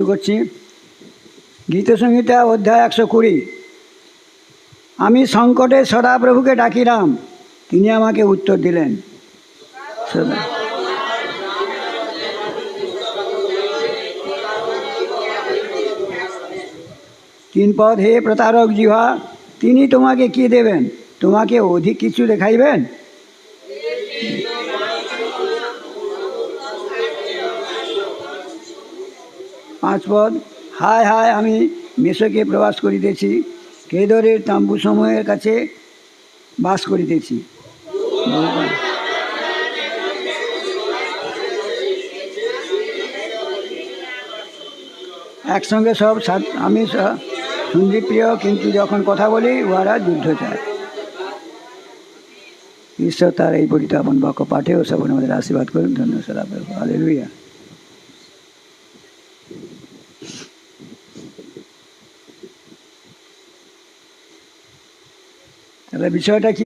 করছি। গীতসংহিতা অধ্যায় 120। আমি সংকটে সদাপ্রভুকে ডাকিলাম, তিনি আমাকে উত্তর দিলেন। সদা 3 পদ, হে প্রতারক জিহ্বা, তিনি তোমাকে কি দেবেন? তোমাকে অধিক কিছু দেখাইবেন? 5 পদ, হায় হায়, আমি মেষকে প্রবাস করিতেছি, কেদরের তাম্বুসমূহের কাছে বাস করিতেছি। একসঙ্গে সব আমি সন্দীপ্রিয়, কিন্তু যখন কথা বলি উহারা যুদ্ধ চায়। ঈশ্বর তার এই পরিতাপন বাক্য পাঠে ও শ্রবণে আমাদের আশীর্বাদ করুন। ধন্য সদাপ্রভু। হালেলুয়া। তাহলে বিষয়টা কি?